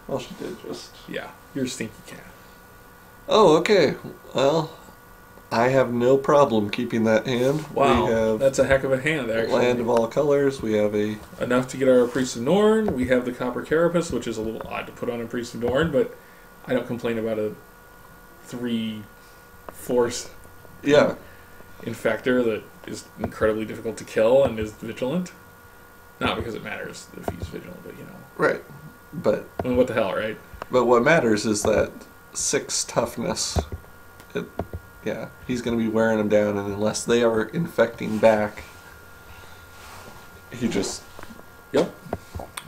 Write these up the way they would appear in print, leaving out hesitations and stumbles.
Well, she did just... Yeah, you're a stinky cat. Oh, okay. Well, I have no problem keeping that hand. Wow, We have that's a heck of a hand, actually. Land of All Colors. We have a... Enough to get our Priest of Norn. We have the Copper Carapace, which is a little odd to put on a Priest of Norn, but I don't complain about a 3-force infector that is incredibly difficult to kill and is vigilant. Not because it matters if he's vigilant, but Right. But... I mean, what the hell, right? But what matters is that 6 toughness. He's going to be wearing them down, and unless they are infecting back, he just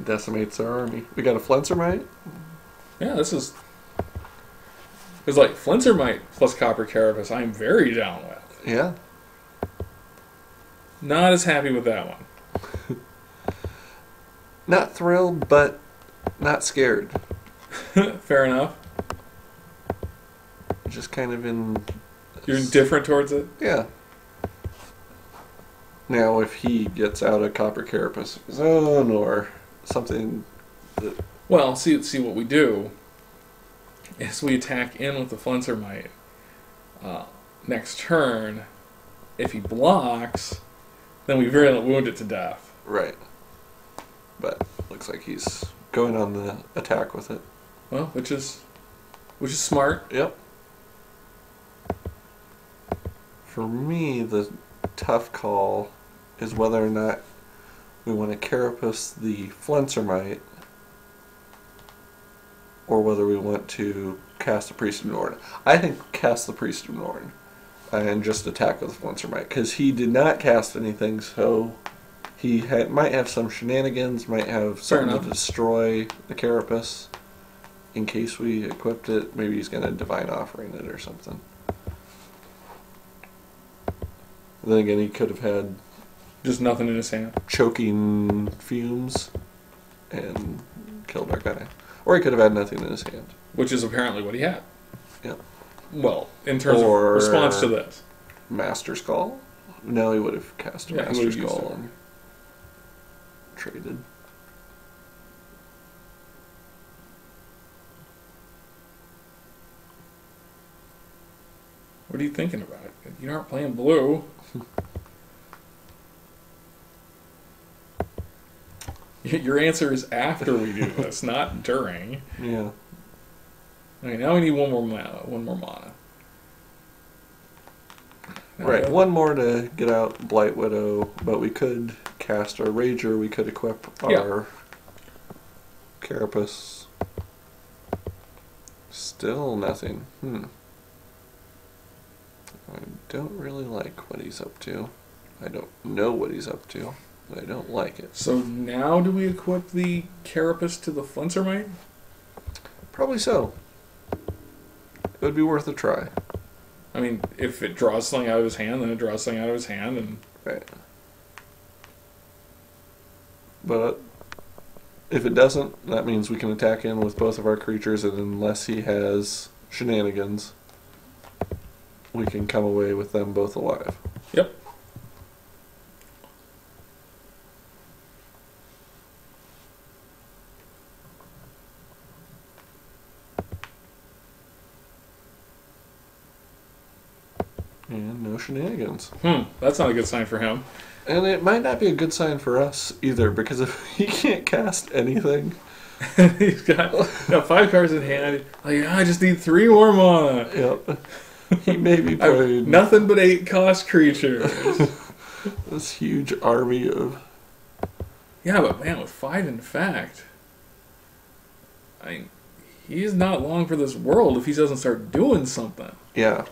decimates our army. We got a Flencermite. Yeah, this is... It's like Flencermite plus Copper Carapace I'm very down with. Yeah. Not as happy with that one. Not thrilled, but not scared. Fair enough. Just kind of in... You're indifferent towards it? Yeah. Now, if he gets out a Copper Carapace of his own, or something that... Well, see what we do is we attack in with the Flencermite. Next turn, if he blocks, then we virulent wound it to death. Right. But looks like he's going on the attack with it. Well, which is smart. Yep. For me, the tough call is whether or not we want to Carapace the Flencermite, or whether we want to cast the Priest of Norn. I think cast the Priest of Norn and just attack with the Flencermite, because he did not cast anything, so he might have some shenanigans, might have something to destroy the Carapace in case we equipped it. Maybe he's going to Divine Offering it or something. Then again, he could have had just nothing in his hand, choking fumes, and killed our guy. Or he could have had nothing in his hand. Which is apparently what he had. Yep. Well, in terms of response to this. Master Skull? No, he would have cast a Master Skull and traded. What are you thinking about? You aren't playing blue. Your answer is after we do this, not during. Yeah. Okay, now we need one more mana. Right, one more to get out Blight Widow, but we could cast our Rager, we could equip our Carapace. Still nothing. I don't really like what he's up to. I don't know what he's up to, but I don't like it. So now do we equip the Carapace to the Flencermite? Probably so. It would be worth a try. I mean, if it draws something out of his hand, then it draws something out of his hand, and... Right. But if it doesn't, that means we can attack in with both of our creatures, and unless he has shenanigans, we can come away with them both alive. Yep. And no shenanigans. That's not a good sign for him. And it might not be a good sign for us either, because if he can't cast anything... He's got 5 cards in hand. Like, I just need 3 more mana. Yep. He may be playing... Nothing but 8 cost creatures. This huge army of... Yeah, but man, with 5 infect... I mean, he's not long for this world if he doesn't start doing something. Yeah.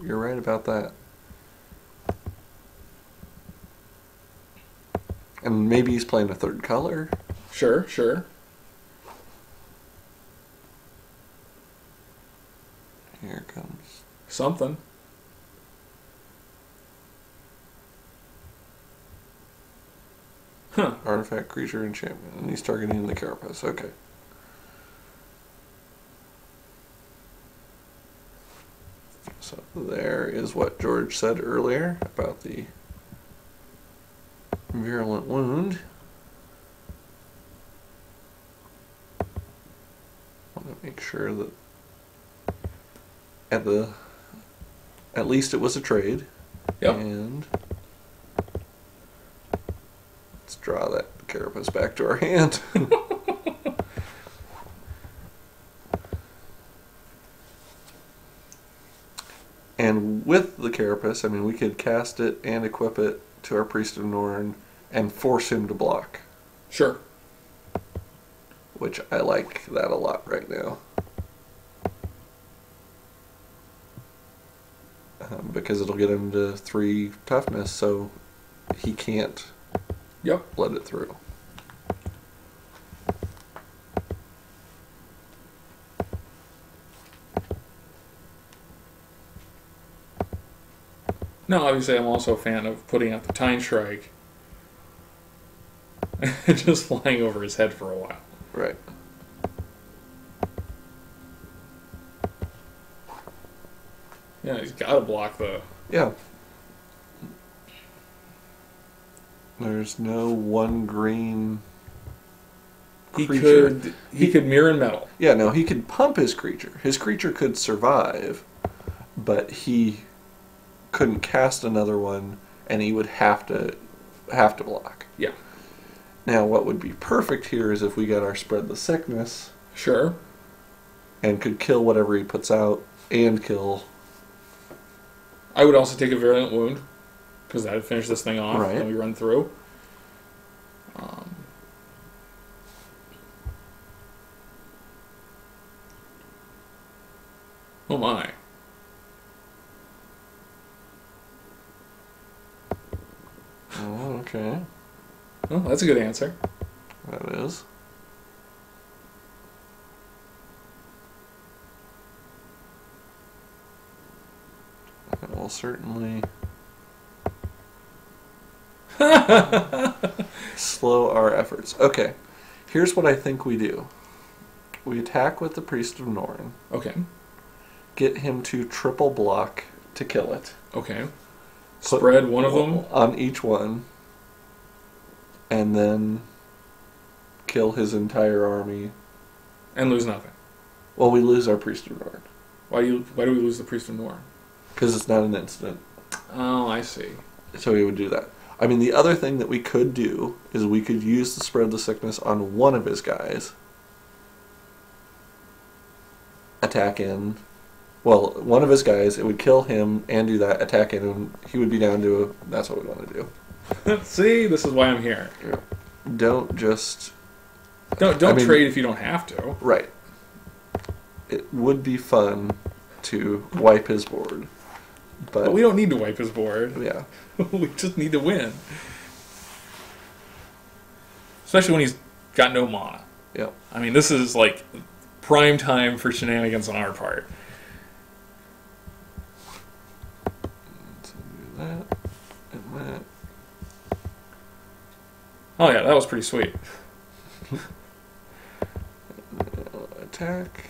You're right about that. And maybe he's playing a 3rd color. Sure. Here comes something. Artifact, creature, enchantment. And he's targeting the Carapace. Okay. So there is what George said earlier about the virulent wound. Make sure that at least it was a trade. Yep. And let's draw that carapace back to our hand. And with the carapace, I mean, we could cast it and equip it to our Priest of Norn and force him to block. Sure. Which I like that a lot right now. Because it'll get him to 3 toughness, so he can't let it through. Now, obviously, I'm also a fan of putting out the Time Strike and just flying over his head for a while. Right. Yeah, he's got to block the... Yeah. There's no one green creature. He could mirror metal. Yeah, no, he could pump his creature. His creature could survive, but he couldn't cast another one, and he would have to block. Yeah. Now, what would be perfect here is if we got our Spread the Sickness. Sure. And could kill whatever he puts out, and kill... I would also take a Virulent Wound, because that would finish this thing off, right. and we run through. Oh my. Oh, okay. Oh, that's a good answer. That is. That will certainly slow our efforts. Okay, here's what I think we do. We attack with the Priest of Norn. Okay. Get him to triple block to kill it. Okay. Spread one of them on each one, and then kill his entire army. And lose nothing. Well, we lose our Priest of Norn. Why do we lose the Priest of Norn? Because it's not an instant. Oh, I see. So we would do that. I mean, the other thing that we could do is we could use the Spread the Sickness on one of his guys. Attack in. Well, one of his guys, it would kill him and do that, attack in, and he would be down to that's what we want to do. See, this is why I'm here. Yeah. Don't just... Don't trade if you don't have to. Right. It would be fun to wipe his board. But we don't need to wipe his board. Yeah. We just need to win. Especially when he's got no mana. Yeah. I mean, this is like prime time for shenanigans on our part. So do that and that. Oh yeah, that was pretty sweet. Attack.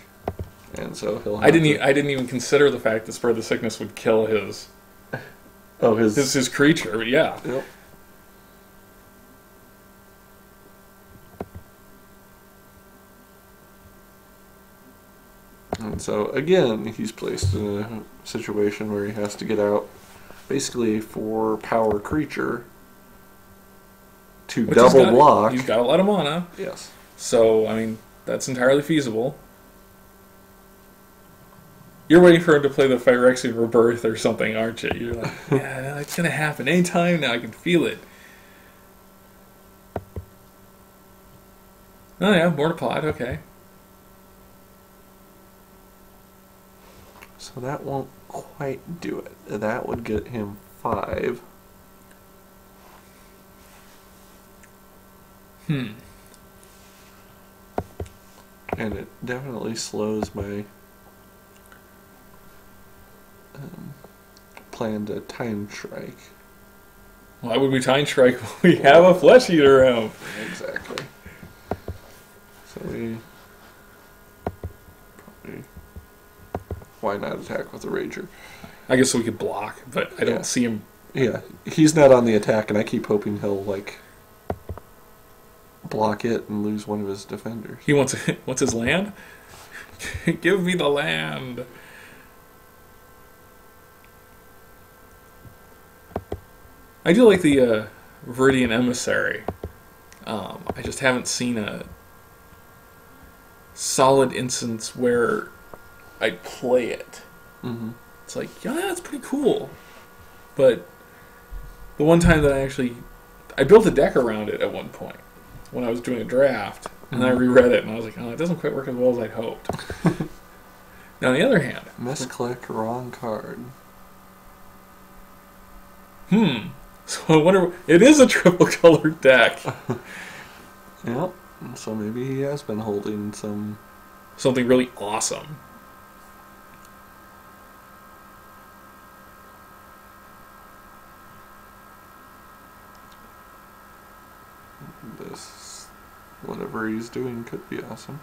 And so he'll have I didn't even consider the fact that Spread the Sickness would kill his his creature, but yeah. Yep. And so again, he's placed in a situation where he has to get out basically a 4-power creature to double block. He's got a lot of mana. Yes. So, I mean, that's entirely feasible. You're waiting for him to play the Phyrexian Rebirth or something, aren't you? You're like, yeah, it's going to happen anytime now. I can feel it. Oh, yeah, Mortipod, okay. So that won't quite do it. That would get him 5. And it definitely slows my plan to Time Strike. Why would we Time Strike when we have a Flesh Eater around? Exactly. So we probably... Why not attack with a Rager? I guess we could block, but I don't see him... Yeah, he's not on the attack, and I keep hoping he'll, like, block it and lose one of his defenders. He wants his land? Give me the land. I do like the Mirrodin emissary. I just haven't seen a solid instance where I'd play it. Mm-hmm. It's like, yeah, that's pretty cool. But the one time that I built a deck around it at one point when I was doing a draft, and I reread it, and I was like, oh, it doesn't quite work as well as I'd hoped. Now, on the other hand... Misclick, wrong card. So I wonder... It is a triple-colored deck. Yep. So maybe he has been holding some... Something really awesome. This... Whatever he's doing could be awesome.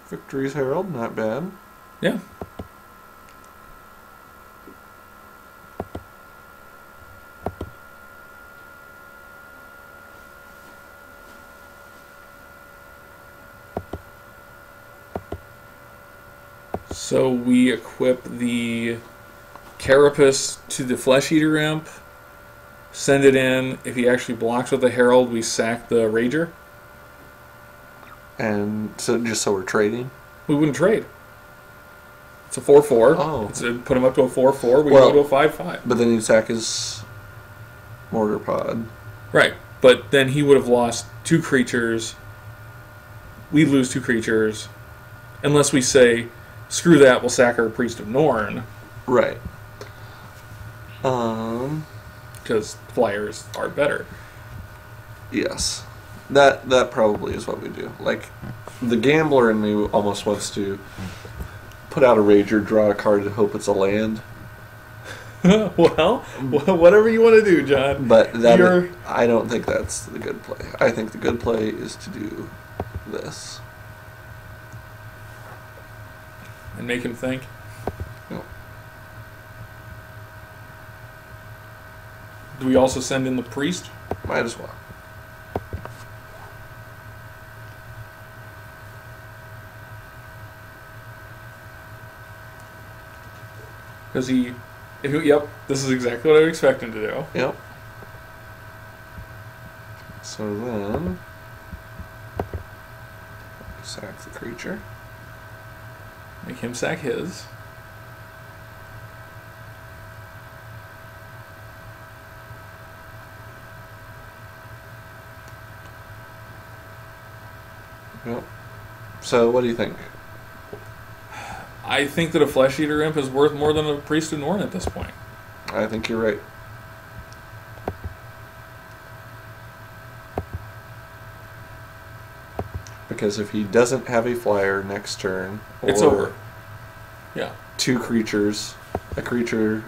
Victory's Herald, not bad. Yeah. So we equip the Carapace to the Flesh Eater Imp, send it in. If he actually blocks with the Herald, we sack the Rager. And so just so we're trading? We wouldn't trade. It's a 4/4. Oh. Put him up to a 4/4. We go to a 5/5. But then you'd sack his Mortar Pod. Right. But then he would have lost 2 creatures. We'd lose 2 creatures. Unless we say, screw that, we'll sack our Priest of Norn. Right. Because flyers are better. Yes. That probably is what we do. Like, the gambler in me almost wants to put out a Rager, draw a card, and hope it's a land. Well, whatever you want to do, John. But I don't think that's the good play. I think the good play is to do this. And make him think. Yep. Do we also send in the priest? Might as well. Because yep, this is exactly what I would expect him to do. Yep. So then, sack the creature. Make him sack his. Yep. So what do you think? I think that a Flesh Eater Imp is worth more than a Priest of Norn at this point. I think you're right. Because if he doesn't have a flyer next turn, It's over. Yeah. 2 creatures, a creature,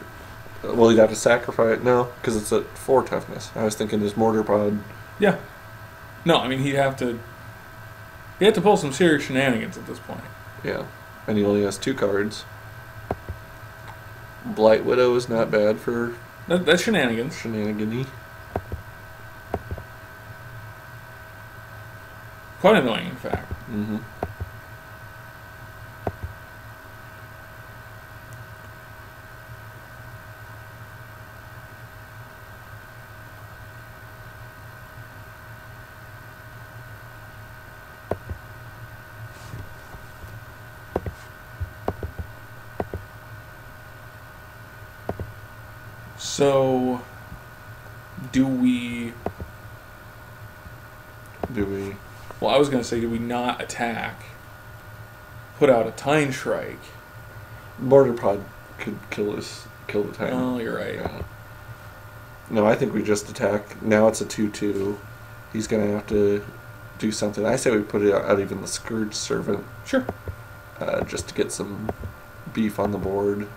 well, he'd have to sacrifice it. No, because it's at 4 toughness. I was thinking his Mortar Pod. Yeah. No, I mean, he'd have to pull some serious shenanigans at this point. Yeah. And he only has 2 cards. Blight Widow is not bad for That's shenanigans. shenanigan-y. Quite annoying, in fact. Mm-hmm. So, do we... Well, I was going to say, do we not attack? Put out a Tine Shrike? Mortar Pod could kill the Tine. Oh, you're right. Yeah. No, I think we just attack. Now it's a 2/2. He's going to have to do something. I say we put it out even the Scourge Servant. Sure. Just to get some beef on the board.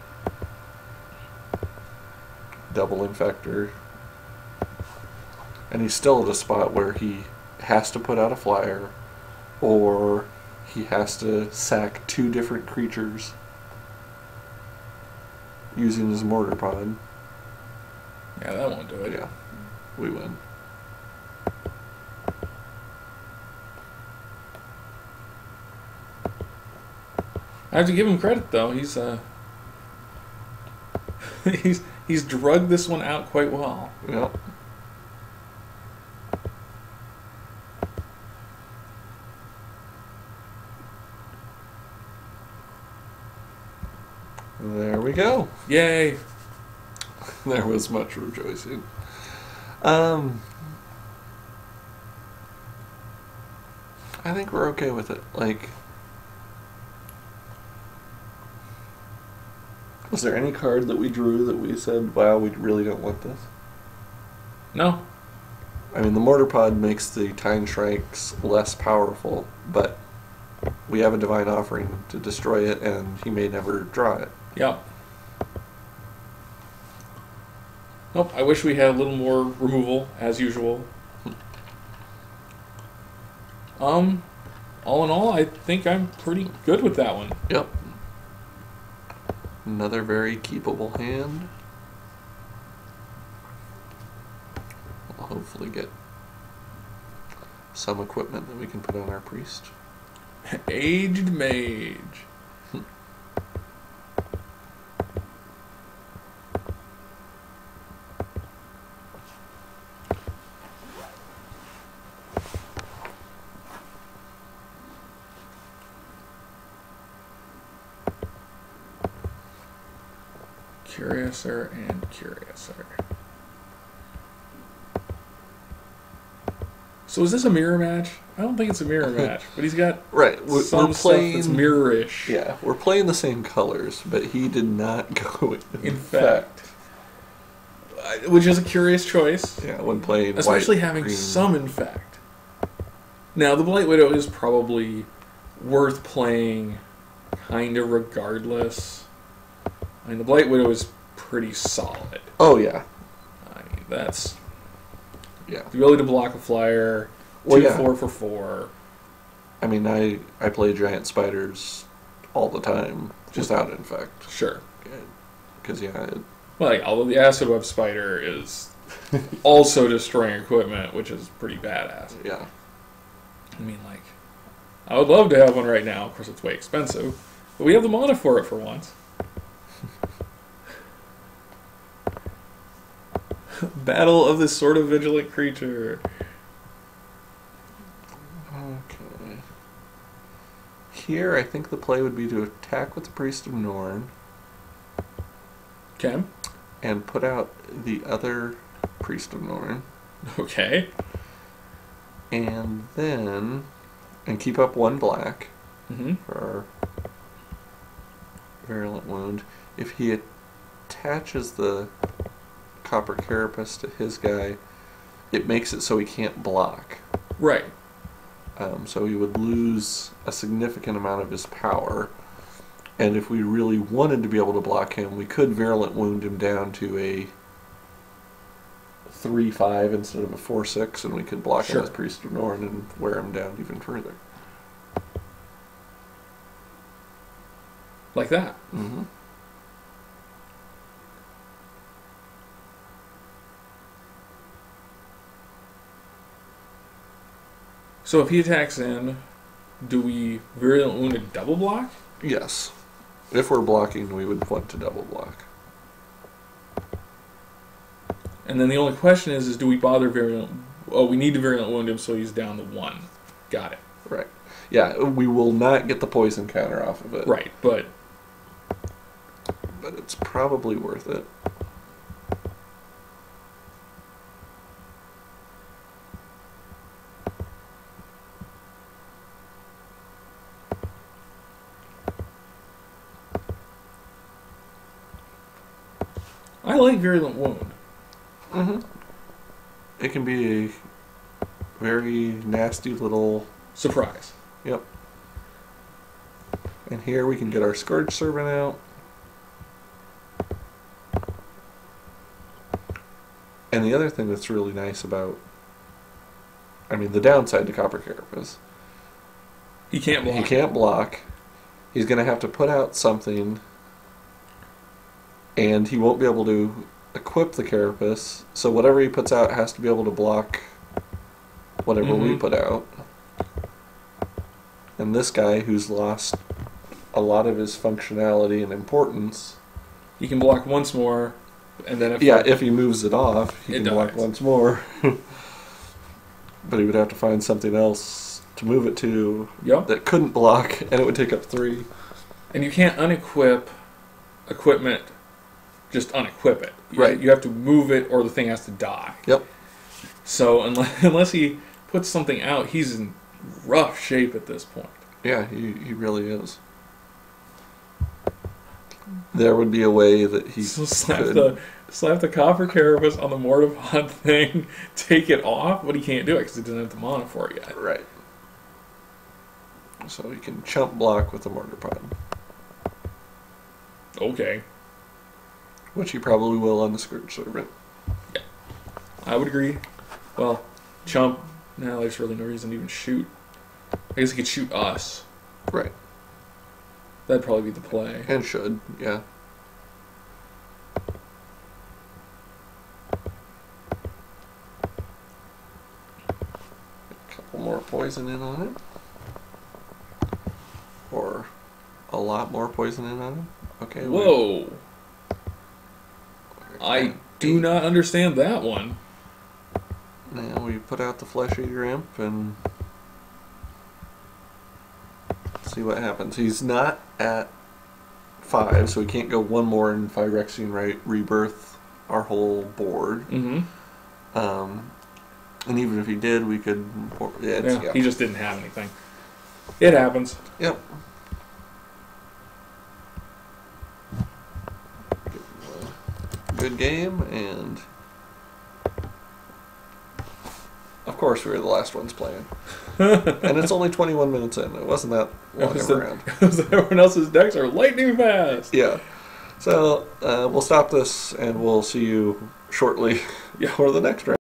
Double Infector. And he's still at a spot where he has to put out a flyer, or he has to sack 2 different creatures using his Mortar Pod. Yeah, that won't do it. Yeah, we win. I have to give him credit though. He's he's drugged this one out quite well. Yep. There we go. Yay! There was much rejoicing. I think we're okay with it. Like, was there any card that we drew that we said, wow, we really don't want this? No. I mean, the Mortar Pod makes the Time Strikes less powerful, but we have a Divine Offering to destroy it, and he may never draw it. Yep. Nope, I wish we had a little more removal, as usual. All in all, I think I'm pretty good with that one. Yep. Another very keepable hand. We'll hopefully get some equipment that we can put on our priest. Aged Mage. Curiouser and Curiouser. So is this a mirror match? I don't think it's a mirror match, but he's got Right, we're some playing stuff that's mirrorish. Yeah, we're playing the same colors, but he did not go Infect. Which is a curious choice. Yeah, when playing especially white, having green. some infect. Now, the Blight Widow is probably worth playing kind of regardless. I mean, the Blight Widow is pretty solid. Oh, yeah. I mean, that's... Yeah. The ability to block a flyer, 2/4 for 4. I mean, I play giant spiders all the time, just out infect. Sure. Because, yeah... Well, although the Acid Web Spider is also destroying equipment, which is pretty badass. Yeah. I mean, like, I would love to have one right now. Of course, it's way expensive. But we have the mana for it for once. Battle of this sort of vigilant creature. Okay. Here, I think the play would be to attack with the Priest of Norn. Okay. And put out the other Priest of Norn. Okay. And then... And keep up 1 black for our Virulent Wound. If he attaches the Copper Carapace to his guy, it makes it so he can't block. Right. So he would lose a significant amount of his power. And if we really wanted to be able to block him, we could Virulent Wound him down to a 3/5 instead of a 4/6, and we could block him with Priest of Norn and wear him down even further. Like that. Mm-hmm. So if he attacks in, do we Virulent Wound a double block? Yes. If we're blocking, we would want to double block. And then the only question is do we bother Virulent... Oh, we need to Virulent Wound him so he's down to 1. Got it. Right. Yeah, we will not get the poison counter off of it. Right, but it's probably worth it. I like Virulent Wound. Mm-hmm. It can be a very nasty little... Surprise. Yep. And here we can get our Scourge Servant out. And the other thing that's really nice about... I mean, the downside to Copper Carapace... He can't block. He can't block. He's going to have to put out something... And he won't be able to equip the Carapace, so whatever he puts out has to be able to block whatever we put out. And this guy, who's lost a lot of his functionality and importance. He can block once more, and then if he moves it off, he It can block dies. once more. But he would have to find something else to move it to Yep. that couldn't block, and it would take up 3. And you can't unequip equipment, just unequip it. Right. You have to move it, or the thing has to die. Yep. So unless he puts something out, he's in rough shape at this point. Yeah, he really is. There would be a way that he So could. slap the copper carapace on the Mortipod thing, take it off, but he can't do it because he doesn't have the mana for it yet. Right. So he can chump block with the mortar pod, Okay, which he probably will on the Scourge Servant. I would agree. Well, chump. Now there's really no reason to even shoot. I guess he could shoot us. Right. That'd probably be the play. And should, yeah. A couple more poison in on it. Or a lot more poison in on him. Okay. Whoa! I do not understand that one. Now we put out the Flesh Eater Imp and see what happens. He's not at 5, so he can't go one more in Phyrexian Rebirth our whole board. Mm-hmm. And even if he did, we could... Yeah, He just didn't have anything. It happens. Yep. Good game, and of course we were the last ones playing. And it's only 21 minutes in. It wasn't that long of a round. Everyone else's decks are lightning fast. Yeah. So we'll stop this, and we'll see you shortly for the next round.